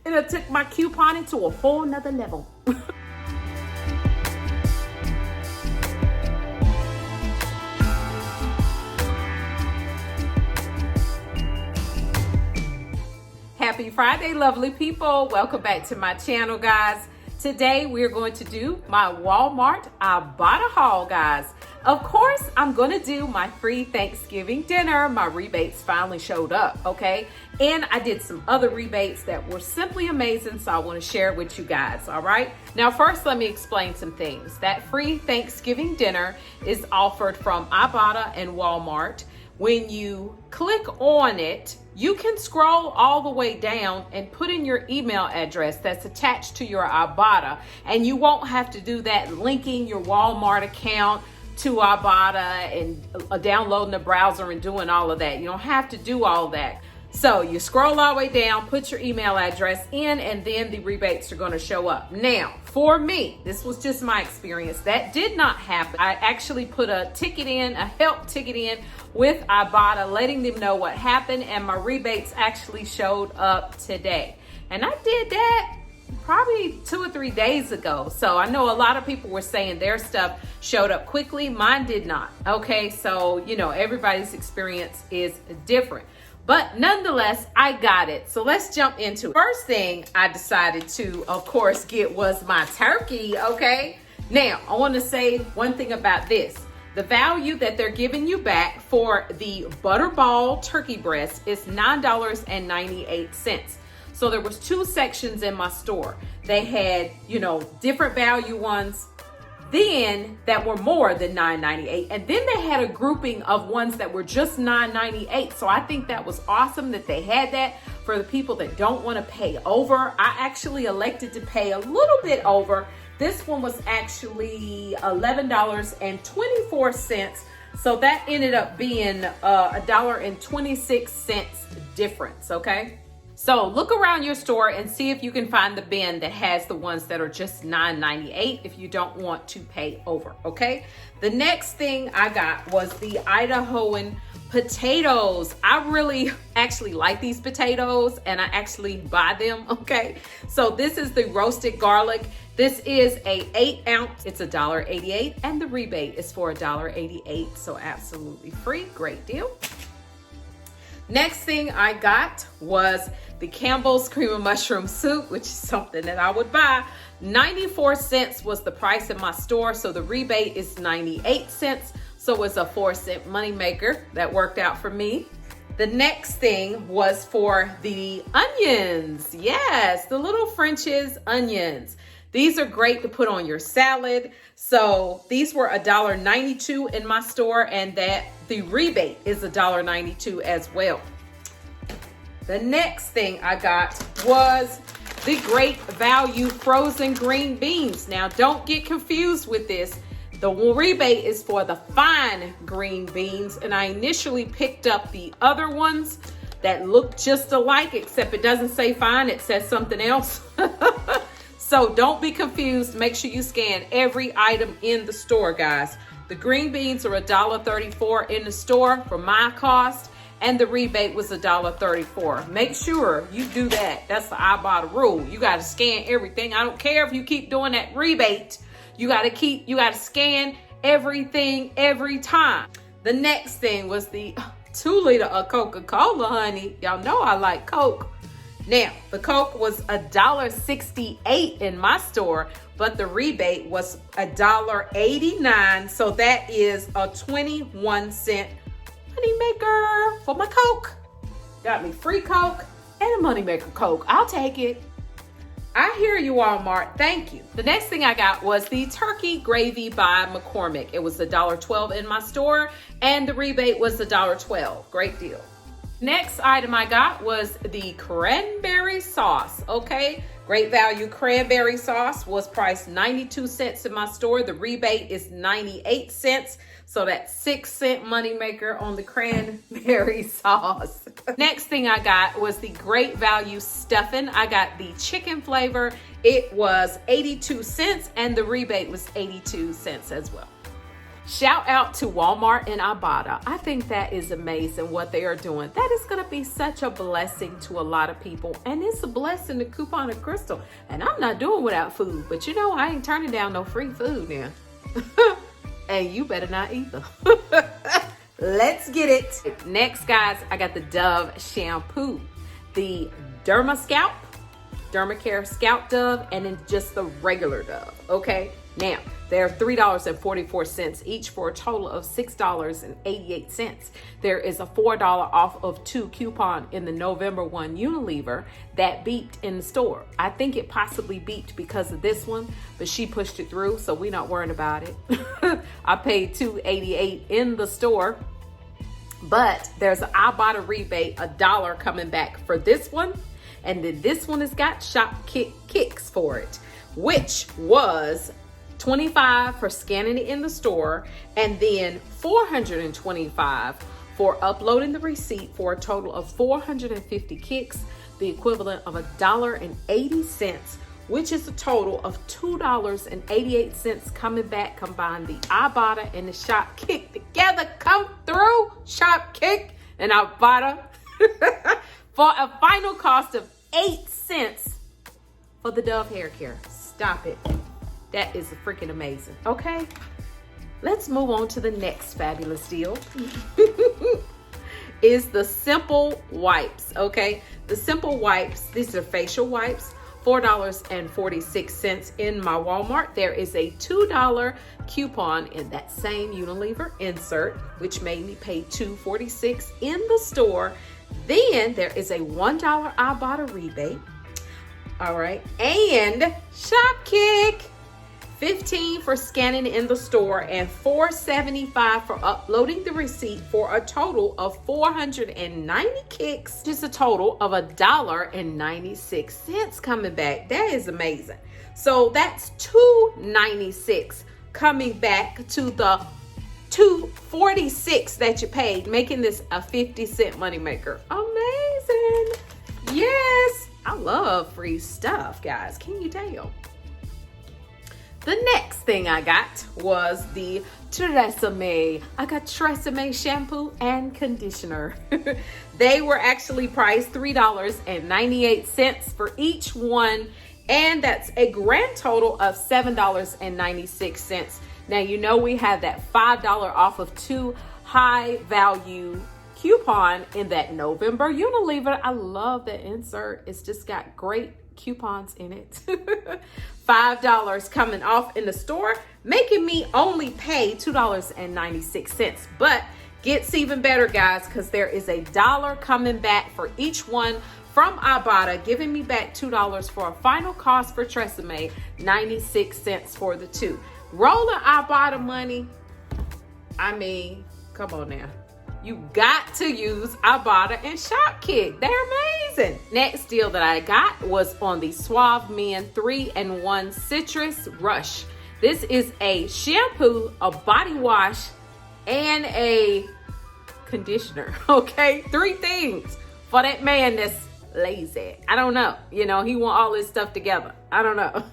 It took my couponing to a whole nother level. Happy Friday, lovely people. Welcome back to my channel, guys. Today we're going to do my Walmart Ibotta haul, guys. Of course, I'm going to do my free Thanksgiving dinner. My rebates finally showed up, okay? And I did some other rebates that were simply amazing, so I want to share it with you guys, all right? Now, first, let me explain some things. That free Thanksgiving dinner is offered from Ibotta and Walmart. When you click on it, you can scroll all the way down and put in your email address that's attached to your Ibotta, and you won't have to do that linking your Walmart account to Ibotta and downloading the browser and doing all of that. You don't have to do all that. So you scroll all the way down, put your email address in, and then the rebates are going to show up. Now, for me, this was just my experience. That did not happen. I actually put a ticket in, a help ticket in with Ibotta, letting them know what happened, and my rebates actually showed up today. And I did that probably 2 or 3 days ago. So I know a lot of people were saying their stuff showed up quickly. Mine did not. Okay, so you know, everybody's experience is different. But nonetheless, I got it. So let's jump into it. First thing I decided to, of course, get was my turkey, okay? Now, I want to say one thing about this. The value that they're giving you back for the Butterball turkey breast is $9.98. So there was 2 sections in my store. They had, you know, different value ones, then that were more than $9.98, and then they had a grouping of ones that were just $9.98. So I think that was awesome that they had that for the people that don't want to pay over. I actually elected to pay a little bit over. This one was actually $11.24, so that ended up being $1.26 difference, okay? So look around your store and see if you can find the bin that has the ones that are just $9.98 if you don't want to pay over, okay? The next thing I got was the Idahoan potatoes. I really actually like these potatoes and I actually buy them, okay? So this is the roasted garlic. This is a 8-ounce, it's $1.88, and the rebate is for $1.88, so absolutely free, great deal. Next thing I got was the Campbell's Cream of Mushroom Soup, which is something that I would buy. 94 cents was the price in my store, so the rebate is 98 cents. So it's a 4-cent moneymaker. That worked out for me. The next thing was for the onions. Yes, the little French's onions. These are great to put on your salad. So these were $1.92 in my store, and that the rebate is $1.92 as well. The next thing I got was the Great Value frozen green beans. Now, don't get confused with this. The rebate is for the fine green beans, and I initially picked up the other ones that look just alike, except it doesn't say fine, it says something else. So don't be confused. Make sure you scan every item in the store, guys. The green beans are $1.34 in the store for my cost, and the rebate was $1.34. Make sure you do that. That's the Ibotta rule. You got to scan everything. I don't care if you keep doing that rebate. You got to scan everything every time. The next thing was the 2 liter of Coca-Cola, honey. Y'all know I like Coke. Now, the Coke was $1.68 in my store, but the rebate was $1.89. So that is a 21-cent moneymaker for my Coke. Got me free Coke and a moneymaker Coke. I'll take it. I hear you, Walmart. Thank you. The next thing I got was the turkey gravy by McCormick. It was $1.12 in my store, and the rebate was $1.12. Great deal. Next item I got was the cranberry sauce, okay? Great Value cranberry sauce was priced 92 cents in my store. The rebate is 98 cents. So that's 6-cent moneymaker on the cranberry sauce. Next thing I got was the Great Value stuffing. I got the chicken flavor. It was 82 cents and the rebate was 82 cents as well. Shout out to Walmart and Ibotta. I think that is amazing what they are doing. That is going to be such a blessing to a lot of people. And it's a blessing to coupon and Crystle. And I'm not doing without food. But you know, I ain't turning down no free food now. And you better not either. Let's get it. Next, guys, I got the Dove shampoo. The Dermacare Scalp Dove, and then just the regular Dove, okay? Now, they're $3.44 each for a total of $6.88. There is a $4 off of 2 coupon in the November 1 Unilever that beeped in the store. I think it possibly beeped because of this one, but she pushed it through, so we're not worrying about it. I paid $2.88 in the store, but there's an Ibotta rebate, $1 coming back for this one. And then this one has got shop kicks for it, which was $25 for scanning it in the store, and then $425 for uploading the receipt, for a total of 450 kicks, the equivalent of $1.80, which is a total of $2.88 coming back. Combine the Ibotta and the shop kick together. Come through, shop kick and Ibotta. For a final cost of 8 cents for the Dove hair care. Stop it. That is freaking amazing. Okay, let's move on to the next fabulous deal. Is the Simple Wipes, okay? The Simple Wipes, these are facial wipes, $4.46 in my Walmart. There is a $2 coupon in that same Unilever insert, which made me pay $2.46 in the store. Then there is a $1 Ibotta rebate. All right, and shop kick. $15 for scanning in the store and $4.75 for uploading the receipt, for a total of 490 kicks, just a total of $1.96 coming back. That is amazing. So that's $2.96 coming back to the $2.46 that you paid, making this a 50-cent moneymaker. Amazing. Yes, I love free stuff, guys. Can you tell? The next thing I got was the Tresemme. I got Tresemme shampoo and conditioner. They were actually priced $3.98 for each one, and that's a grand total of $7.96. Now, you know we have that $5 off of 2 high value coupon in that November Unilever. I love that insert. It's just got great coupons in it. $5 coming off in the store, making me only pay $2.96. But gets even better, guys, because there is a $1 coming back for each one from Ibotta, giving me back $2 for a final cost for Tresemme, 96 cents for the 2. Rolling Ibotta money. I mean, come on now. You got to use Ibotta and Shopkick. They're amazing. Next deal that I got was on the Suave Men 3-in-1 Citrus Rush. This is a shampoo, a body wash, and a conditioner. Okay, 3 things for that man that's lazy. I don't know. You know, he want all this stuff together. I don't know.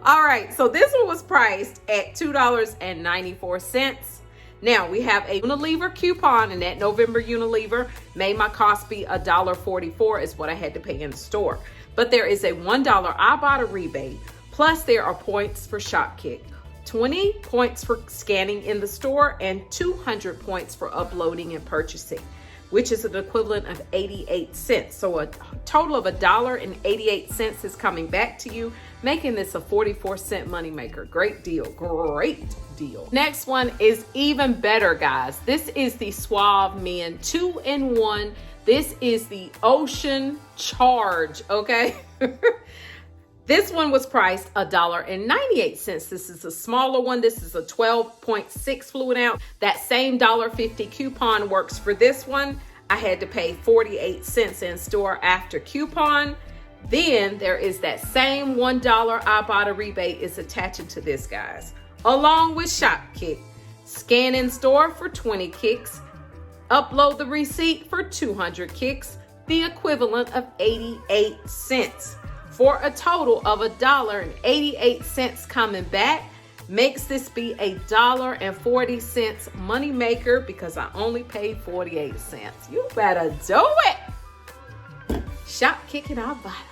All right, so this one was priced at $2.94. Now, we have a Unilever coupon, and that November Unilever made my cost be $1.44 is what I had to pay in the store. But there is a $1 Ibotta rebate, plus there are points for Shopkick, 20 points for scanning in the store, and 200 points for uploading and purchasing, which is an equivalent of 88 cents. So a total of $1.88 is coming back to you, making this a 44-cent moneymaker. Great deal, great deal. Next one is even better, guys. This is the Suave Men 2-in-1. This is the Ocean Charge, okay? This one was priced $1.98. This is a smaller one. This is a 12.6 fluid ounce. That same $1.50 coupon works for this one. I had to pay 48 cents in store after coupon. Then there is that same $1 Ibotta rebate is attaching to this, guys, along with Shopkick. Scan in store for 20 kicks. Upload the receipt for 200 kicks, the equivalent of 88 cents. For a total of $1.88 coming back, makes this be $1.40 money maker because I only paid 48 cents. You better do it. Shop kicking our bottom.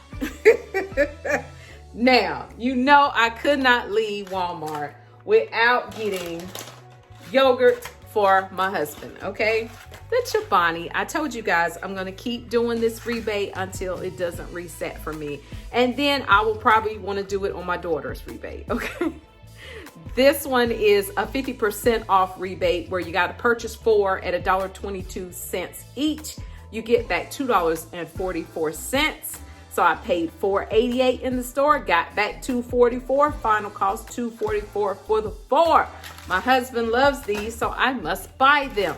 Now, you know I could not leave Walmart without getting yogurt for my husband, okay? The Chobani. I told you guys I'm going to keep doing this rebate until it doesn't reset for me. And then I will probably want to do it on my daughter's rebate, okay? This one is a 50% off rebate where you got to purchase 4 at $1.22 each. You get back $2.44. So I paid $4.88 in the store, got back $2.44, final cost $2.44 for the 4. My husband loves these, so I must buy them.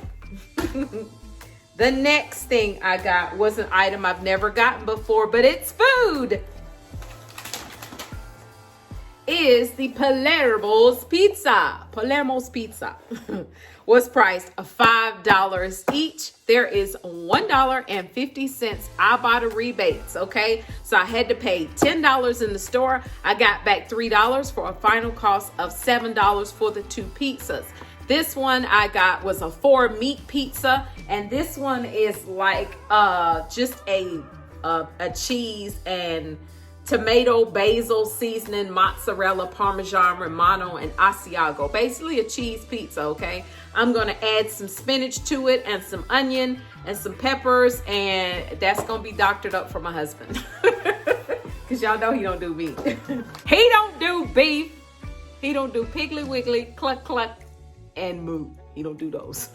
The next thing I got was an item I've never gotten before, but it's food. Is the Palermo's pizza. Palermo's pizza was priced $5 each. There is $1.50 Ibotta rebates, okay? So I had to pay $10 in the store. I got back $3 for a final cost of $7 for the 2 pizzas. This one I got was a 4 meat pizza, and this one is like just a cheese and tomato, basil, seasoning, mozzarella, parmesan, romano, and asiago. Basically a cheese pizza, okay? I'm gonna add some spinach to it and some onion and some peppers, and that's gonna be doctored up for my husband. Cause y'all know he don't do meat. He don't do beef. He don't do piggly wiggly, cluck cluck, and moo. He don't do those.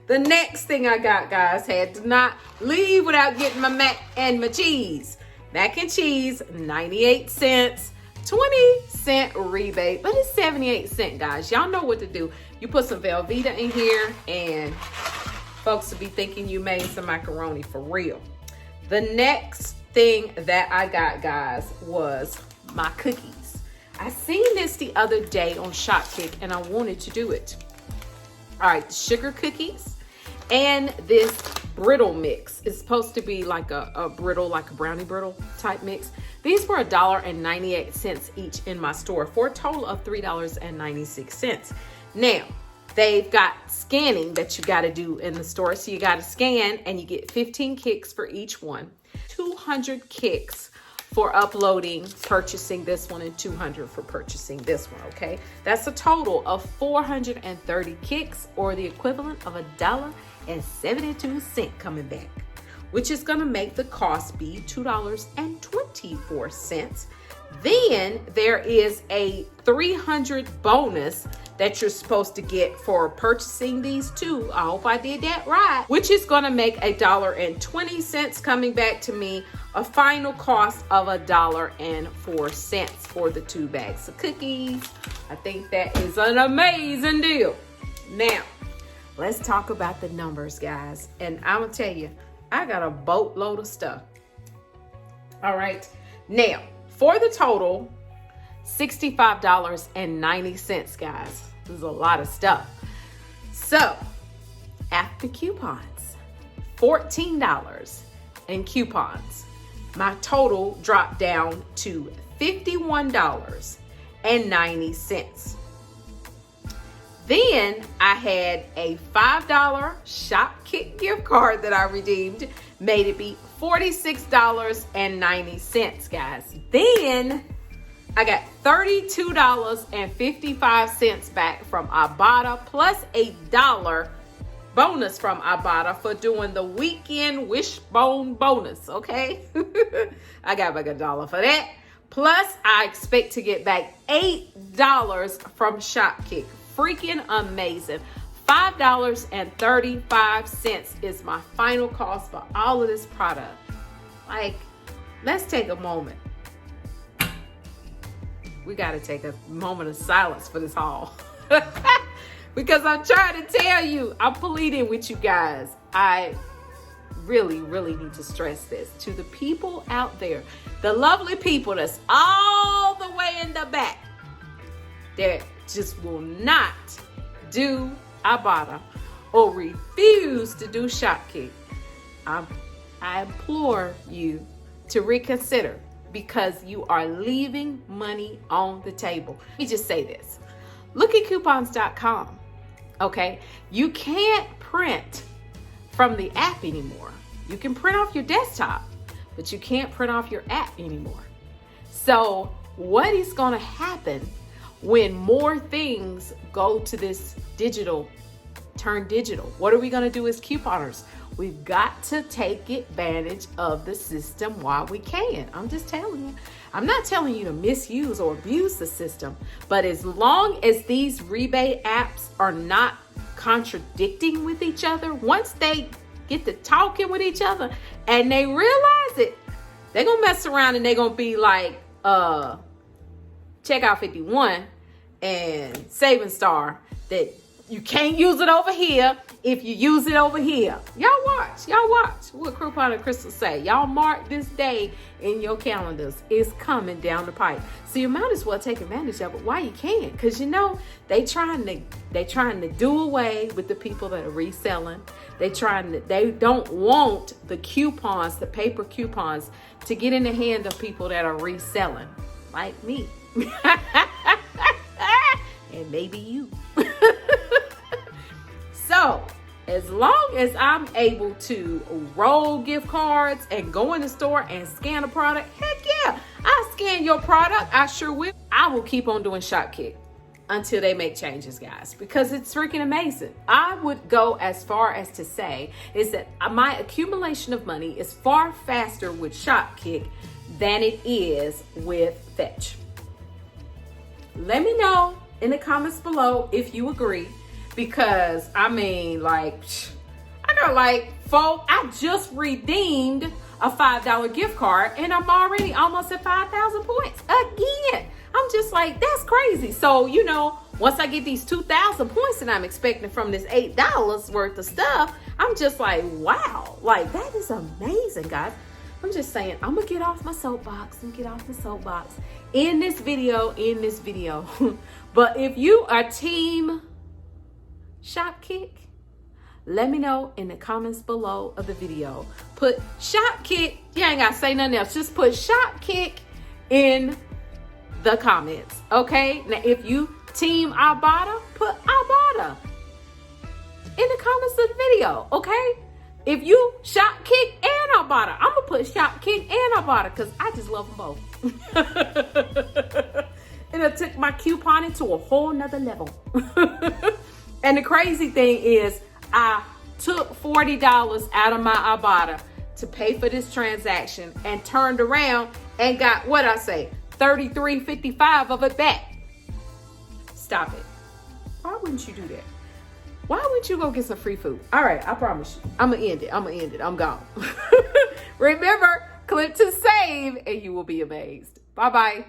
The next thing I got, guys, had to not leave without getting my mac and my cheese. Mac and cheese, 98 cents, 20-cent rebate, but it's 78 cents, guys. Y'all know what to do. You put some Velveeta in here, and folks will be thinking you made some macaroni for real. The next thing that I got, guys, was my cookies. I seen this the other day on Shopkick, and I wanted to do it. All right, sugar cookies and this brittle mix. It's supposed to be like a brittle, like a brownie brittle type mix. These were $1.98 each in my store for a total of $3.96. Now, they've got scanning that you got to do in the store. So you got to scan and you get 15 kicks for each one, 200 kicks for uploading, purchasing this one, and 200 for purchasing this one, okay? That's a total of 430 kicks, or the equivalent of $1.72 coming back, which is gonna make the cost be $2.24. Then there is a 300 bonus that you're supposed to get for purchasing these 2. I hope I did that right. Which is gonna make $1.20 coming back to me, a final cost of $1.04 for the 2 bags of cookies. I think that is an amazing deal. Now, let's talk about the numbers, guys. And I'm gonna tell you, I got a boatload of stuff. All right, now, for the total, $65.90, guys. This is a lot of stuff. So, after coupons, $14 in coupons. My total dropped down to $51.90. Then I had a $5 Shopkick gift card that I redeemed, made it be $46.90, guys. Then I got $32.55 back from Ibotta, plus $1 bonus from Ibotta for doing the weekend wishbone bonus, okay? I got back $1 for that. Plus, I expect to get back $8 from Shopkick. Freaking amazing. $5.35 is my final cost for all of this product. Like, let's take a moment. We got to take a moment of silence for this haul. Because I'm trying to tell you, I'm pleading with you guys. I really, really need to stress this to the people out there, the lovely people that's all the way in the back that just will not do Ibotta or refuse to do Shopkick. I implore you to reconsider, because you are leaving money on the table. Let me just say this. LookAtCoupons.com. Okay, you can't print from the app anymore. You can print off your desktop, but you can't print off your app anymore. So what is going to happen when more things go to this turn digital? What are we going to do as couponers? We've got to take advantage of the system while we can. I'm just telling you. I'm not telling you to misuse or abuse the system, but as long as these rebate apps are not contradicting with each other, once they get to talking with each other and they realize it, they're going to mess around and they're going to be like, Checkout 51 and Saving Star, that you can't use it over here if you use it over here. Y'all watch what Coupon and Crystle say. Y'all mark this day in your calendars. It's coming down the pipe. So you might as well take advantage of it while you can, because you know they trying to do away with the people that are reselling. They don't want the coupons, the paper coupons, to get in the hand of people that are reselling, like me. And maybe you. So as long as I'm able to roll gift cards and go in the store and scan a product, heck yeah, I scan your product. I sure will. I will keep on doing Shopkick until they make changes, guys, because it's freaking amazing. I would go as far as to say is that my accumulation of money is far faster with Shopkick than it is with Fetch. Let me know in the comments below if you agree, because I mean, like, I got like I just redeemed a $5 gift card and I'm already almost at 5,000 points again. I'm just like, that's crazy. So, you know, once I get these 2,000 points that I'm expecting from this $8 worth of stuff, I'm just like, wow, like that is amazing, guys. I'm just saying, I'm gonna get off my soapbox in this video. But if you are team Shopkick, let me know in the comments below of the video. Put Shopkick, you ain't gotta say nothing else. Just put Shopkick in the comments, okay? Now, if you team Ibotta, put Ibotta in the comments of the video, okay? If you Shopkick and Ibotta, I'm gonna put Shopkick and Ibotta because I just love them both. It took my couponing to a whole nother level. And the crazy thing is, I took $40 out of my Ibotta to pay for this transaction and turned around and got, what I say, $33.55 of it back. Stop it. Why wouldn't you do that? Why wouldn't you go get some free food? All right, I promise you. I'm going to end it. I'm gone. Remember, click to save and you will be amazed. Bye-bye.